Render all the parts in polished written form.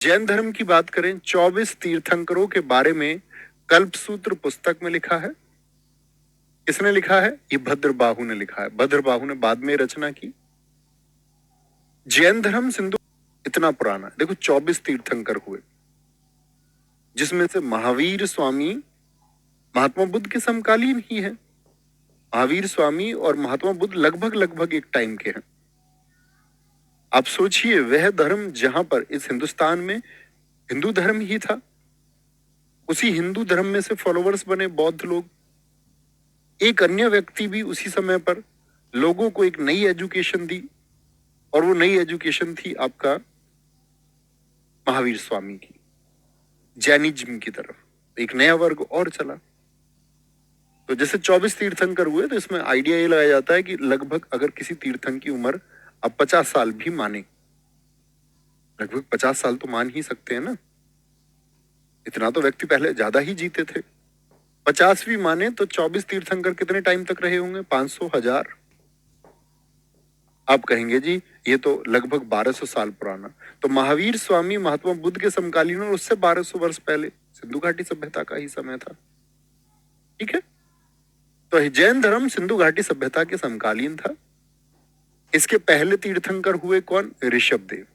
जैन धर्म की बात करें, 24 तीर्थंकरों के बारे में कल्पसूत्र पुस्तक में लिखा है। किसने लिखा है? ये भद्रबाहु ने लिखा है। भद्रबाहु ने बाद में रचना की। जैन धर्म सिंधु इतना पुराना है। देखो 24 तीर्थंकर हुए, जिसमें से महावीर स्वामी महात्मा बुद्ध के समकालीन ही है। महावीर स्वामी और महात्मा बुद्ध लगभग लगभग एक टाइम के हैं। आप सोचिए, वह धर्म जहां पर इस हिंदुस्तान में हिंदू धर्म ही था, उसी हिंदू धर्म में से फॉलोवर्स बने बौद्ध लोग। एक अन्य व्यक्ति भी उसी समय पर लोगों को एक नई एजुकेशन दी, और वो नई एजुकेशन थी आपका महावीर स्वामी की, जैनिज्म की तरफ एक नया वर्ग और चला। तो जैसे 24 तीर्थंकर हुए, तो इसमें आइडिया ये लगाया जाता है कि लगभग अगर किसी तीर्थंकर की उम्र अब 50 साल भी माने, लगभग 50 साल तो मान ही सकते हैं ना, इतना तो व्यक्ति पहले ज्यादा ही जीते थे। 50 भी माने तो 24 तीर्थंकर कितने टाइम तक रहे होंगे? 500, 1000। आप कहेंगे जी ये तो लगभग 1200 साल पुराना। तो महावीर स्वामी महात्मा बुद्ध के समकालीन और उससे 1200 वर्ष पहले सिंधु घाटी सभ्यता का ही समय था। ठीक है, तो जैन धर्म सिंधु घाटी सभ्यता के समकालीन था। इसके पहले तीर्थंकर हुए कौन? ऋषभदेव।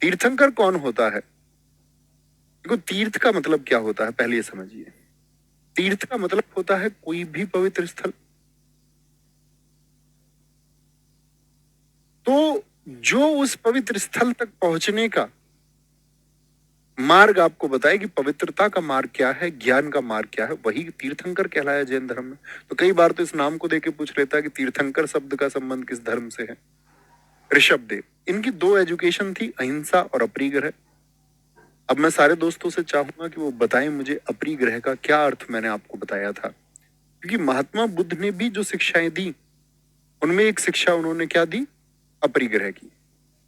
तीर्थंकर कौन होता है? देखो तीर्थ का मतलब क्या होता है, पहले ये समझिए। तीर्थ का मतलब होता है कोई भी पवित्र स्थल। तो जो उस पवित्र स्थल तक पहुंचने का मार्ग आपको बताए कि पवित्रता का मार्ग क्या है, ज्ञान का मार्ग क्या है, वही तीर्थंकर कहलाया जैन धर्म में। तो कई बार तो इस नाम को देके पूछ लेता है कि तीर्थंकर शब्द का संबंध किस धर्म से है। ऋषभदेव, इनकी दो एजुकेशन थी, अहिंसा और अपरिग्रह। अब मैं सारे दोस्तों से चाहूंगा कि वो बताएं मुझे अपरिग्रह का क्या अर्थ मैंने आपको बताया था, क्योंकि महात्मा बुद्ध ने भी जो शिक्षाएं दी, उनमें एक शिक्षा उन्होंने क्या दी? अपरिग्रह की।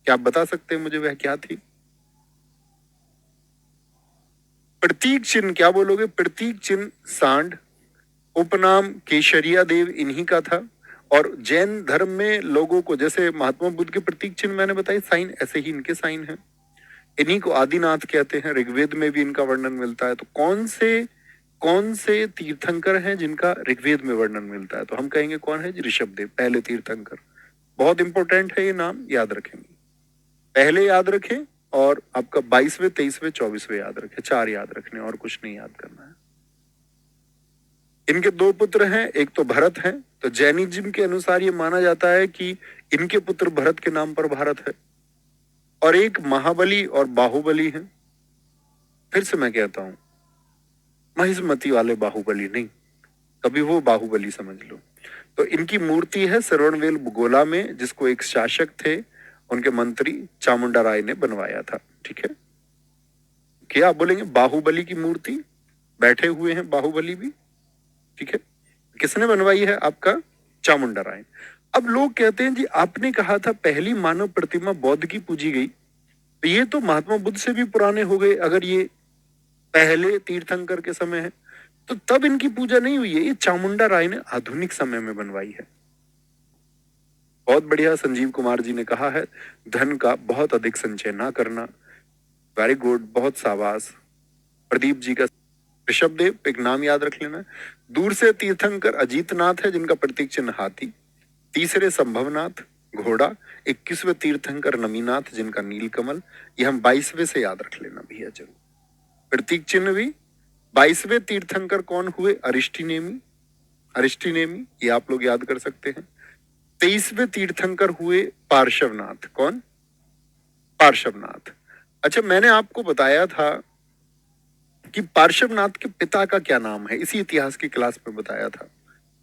क्या आप बता सकते हैं मुझे वह क्या थी? प्रतीक चिन्ह, क्या बोलोगे? प्रतीक चिन्ह सांड, उपनाम केशरिया देव इन्हीं का था। और जैन धर्म में लोगों को, जैसे महात्मा बुद्ध के प्रतीक चिन्ह मैंने बताई साइन, ऐसे ही इनके साइन हैं। इन्हीं को आदिनाथ कहते हैं। ऋग्वेद में भी इनका वर्णन मिलता है। तो कौन से तीर्थंकर हैं जिनका ऋग्वेद में वर्णन मिलता है? तो हम कहेंगे कौन है? ऋषभदेव, पहले तीर्थंकर। बहुत इंपॉर्टेंट है ये नाम, याद रखेंगे। पहले याद रखें, और आपका 22वें, 23वें, 24वें याद रखें। 4 याद रखने, और कुछ नहीं याद करना है। इनके 2 पुत्र हैं, एक तो भरत है। तो जैनिज्म के अनुसार ये माना जाता है कि इनके पुत्र भरत के नाम पर भारत है। और एक महाबली और बाहुबली है। फिर से मैं कहता हूं, महिष्मती वाले बाहुबली नहीं, कभी वो बाहुबली समझ लो। तो इनकी मूर्ति है श्रवणबेल गोला में, जिसको एक शासक थे, उनके मंत्री चामुंडा राय ने बनवाया था। ठीक है, क्या आप बोलेंगे? बाहुबली की मूर्ति बैठे हुए हैं, बाहुबली भी। ठीक है, किसने बनवाई है? आपका चामुंडा राय। अब लोग कहते हैं जी आपने कहा था पहली मानव प्रतिमा बौद्ध की पूजी गई, तो ये तो महात्मा बुद्ध से भी पुराने हो गए। अगर ये पहले तीर्थंकर के समय है, तो तब इनकी पूजा नहीं हुई है। ये चामुंडा राय ने आधुनिक समय में बनवाई है। बहुत बढ़िया, संजीव कुमार जी ने कहा है, धन का बहुत अधिक संचय ना करना। वेरी गुड, बहुत शाबाश। प्रदीप जी का ऋषभदेव, एक नाम याद रख लेना। दूर से तीर्थंकर अजीतनाथ है, जिनका प्रतीक चिन्ह हाथी। तीसरे संभवनाथ घोड़ा। 21वें तीर्थंकर नमीनाथ, जिनका नीलकमल। ये हम 22वें से याद रख लेना भैया जरूर। प्रतीक चिन्ह भी 22वें तीर्थंकर कौन हुए? अरिष्टिनेमी। अरिष्टिनेमी, ये आप लोग याद कर सकते हैं। 23वें तीर्थंकर हुए पार्श्वनाथ। कौन? पार्श्वनाथ। अच्छा, मैंने आपको बताया था कि पार्श्वनाथ के पिता का क्या नाम है, इसी इतिहास की क्लास में बताया था।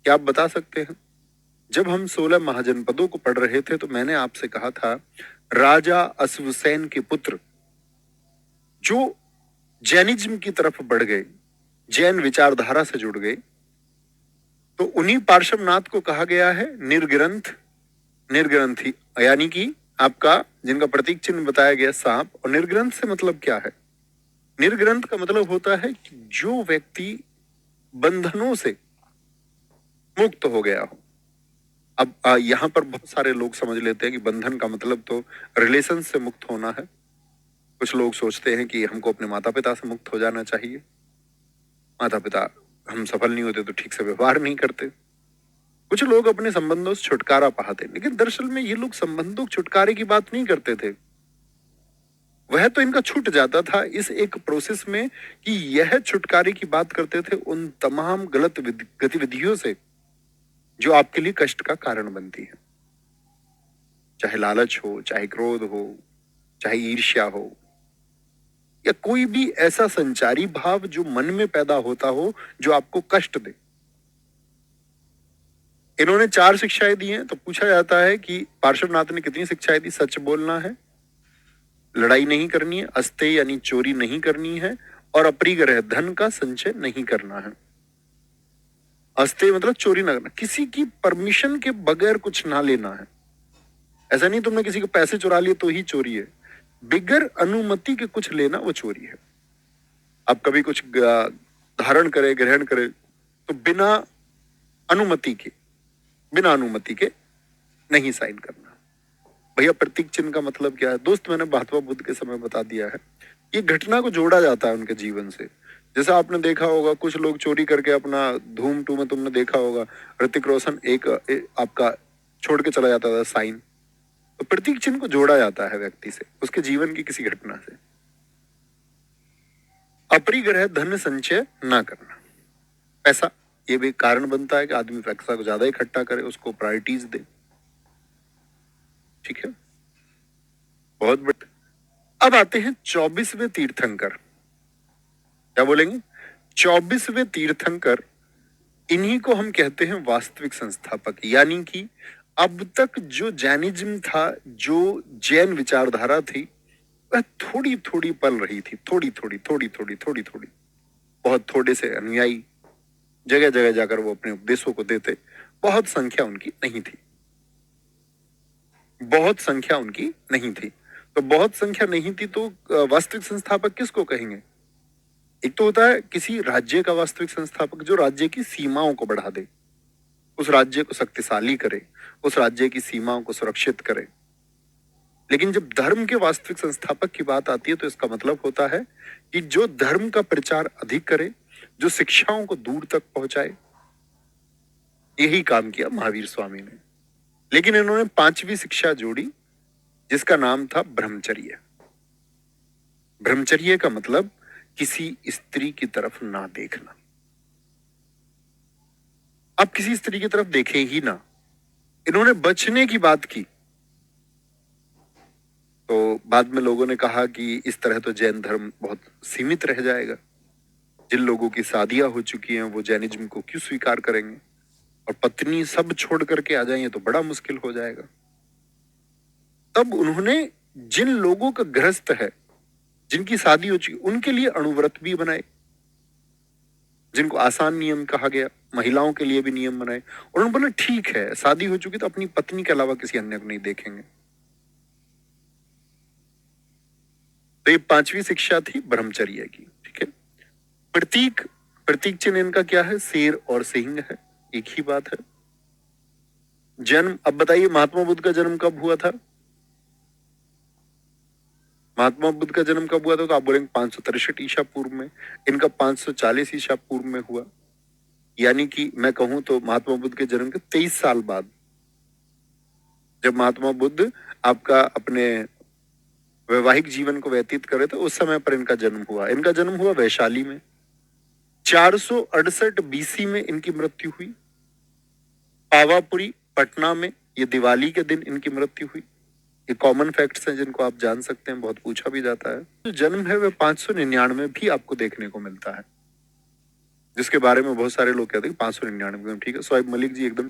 क्या आप बता सकते हैं? जब हम 16 महाजनपदों को पढ़ रहे थे, तो मैंने आपसे कहा था राजा अश्वसेन के पुत्र जो जैनिज्म की तरफ बढ़ गए, जैन विचारधारा से जुड़ गए, तो उन्हीं पार्श्वनाथ को कहा गया है निर्ग्रंथ, निर्ग्रंथी, यानी कि आपका जिनका प्रतीक चिन्ह बताया गया सांप। और निर्ग्रंथ से मतलब क्या है? निर्ग्रंथ का मतलब होता है कि जो व्यक्ति बंधनों से मुक्त हो गया हो। अब यहाँ पर बहुत सारे लोग समझ लेते हैं कि बंधन का मतलब तो रिलेशन से मुक्त होना है। कुछ लोग सोचते हैं कि हमको अपने माता पिता से मुक्त हो जाना चाहिए, माता पिता हम सफल नहीं होते तो ठीक से व्यवहार नहीं करते। कुछ लोग अपने संबंधों से छुटकारा पाते, लेकिन दरअसल में ये लोग संबंधों के छुटकारे की बात नहीं करते थे। वह तो इनका छूट जाता था इस एक प्रोसेस में कि यह छुटकारे की बात करते थे उन तमाम गलत गतिविधियों से जो आपके लिए कष्ट का कारण बनती है। चाहे लालच हो, चाहे क्रोध हो, चाहे ईर्ष्या हो, या कोई भी ऐसा संचारी भाव जो मन में पैदा होता हो जो आपको कष्ट दे। इन्होंने 4 शिक्षाएं दी हैं, तो पूछा जाता है कि पार्श्वनाथ ने कितनी शिक्षाएं दी? सच बोलना है, लड़ाई नहीं करनी है, अस्तेय यानी चोरी नहीं करनी है, और अपरिग्रह धन का संचय नहीं करना है। अस्तेय मतलब चोरी ना करना, किसी की परमिशन के बगैर कुछ ना लेना है। ऐसा नहीं तुमने किसी के पैसे चुरा लिए तो ही चोरी है, बिगर अनुमति के कुछ लेना वो चोरी है। आप कभी कुछ धारण करे, ग्रहण करे, तो बिना अनुमति के नहीं साइन करना। भैया प्रतीक चिन्ह का मतलब क्या है? दोस्त, मैंने महात्मा बुद्ध के समय बता दिया है। ये घटना को जोड़ा जाता है उनके जीवन से। जैसा आपने देखा होगा कुछ लोग चोरी करके अपना धूम 2 में तुमने देखा होगा ऋतिक रोशन एक आपका छोड़ के चला जाता था साइन। तो प्रतीक चिन्ह को जोड़ा जाता है व्यक्ति से, उसके जीवन की किसी घटना से। अपरिग्रह धन संचय ना करना, पैसा ये भी कारण बनता है कि आदमी पैसा को ज्यादा इकट्ठा करे, उसको प्रायोरिटीज दे। ठीक है, बहुत बढ़िया। अब आते हैं 24वें तीर्थंकर। क्या बोलेंगे? 24वें तीर्थंकर, इन्हीं को हम कहते हैं वास्तविक संस्थापक। यानी कि अब तक जो जैनिज्म था, जो जैन विचारधारा थी, वह थोड़ी थोड़ी पल रही थी, थोड़ी, बहुत थोड़े से अनुयायी जगह जगह जाकर वो अपने उपदेशों को देते। बहुत संख्या उनकी नहीं थी, बहुत संख्या उनकी नहीं थी। तो बहुत संख्या नहीं थी तो वास्तविक संस्थापक किसको कहेंगे? एक तो होता है किसी राज्य का वास्तविक संस्थापक जो राज्य की सीमाओं को बढ़ा दे, उस राज्य को शक्तिशाली करे, उस राज्य की सीमाओं को सुरक्षित करे। लेकिन जब धर्म के वास्तविक संस्थापक की बात आती है तो इसका मतलब होता है कि जो धर्म का प्रचार अधिक करे, जो शिक्षाओं को दूर तक पहुंचाए। यही काम किया महावीर स्वामी ने। लेकिन इन्होंने 5वीं शिक्षा जोड़ी जिसका नाम था ब्रह्मचर्य। ब्रह्मचर्य का मतलब किसी स्त्री की तरफ ना देखना। आप किसी स्त्री की तरफ देखें ही ना। इन्होंने बचने की बात की। तो बाद में लोगों ने कहा कि इस तरह तो जैन धर्म बहुत सीमित रह जाएगा। जिन लोगों की शादियां हो चुकी हैं वो जैनिज्म को क्यों स्वीकार करेंगे, और पत्नी सब छोड़ करके आ जाएंगे तो बड़ा मुश्किल हो जाएगा। तब उन्होंने जिन लोगों का गृहस्थ है, जिनकी शादी हो चुकी, उनके लिए अणुव्रत भी बनाए, जिनको आसान नियम कहा गया। महिलाओं के लिए भी नियम बनाए। और उन्होंने बोला ठीक है, शादी हो चुकी तो अपनी पत्नी के अलावा किसी अन्य को नहीं देखेंगे। तो ये 5वीं शिक्षा थी ब्रह्मचर्य की। ठीक है, प्रतीक चिन्ह इनका क्या है? शेर और सिंह है, एक ही बात है। जन्म, अब बताइए महात्मा बुद्ध का जन्म कब हुआ था? महात्मा बुद्ध का जन्म कब हुआ था? तो आप बोलेंगे 563 ईसा पूर्व में। इनका 540 ईसा पूर्व में हुआ। यानी कि मैं कहूं तो महात्मा बुद्ध के जन्म के 23 साल बाद, जब महात्मा बुद्ध आपका अपने वैवाहिक जीवन को व्यतीत करे थे, उस समय पर इनका जन्म हुआ। इनका जन्म हुआ वैशाली में। 468 बीसी में इनकी मृत्यु हुई। पावापुरी पटना में ये दिवाली के दिन इनकी मृत्यु हुई। ये कॉमन फैक्ट्स हैं जिनको आप जान सकते हैं, बहुत पूछा भी जाता है। जो जन्म है वह 599 भी आपको देखने को मिलता है, जिसके बारे में बहुत सारे लोग कहते हैं 599। ठीक है, सोएब मलिक जी एकदम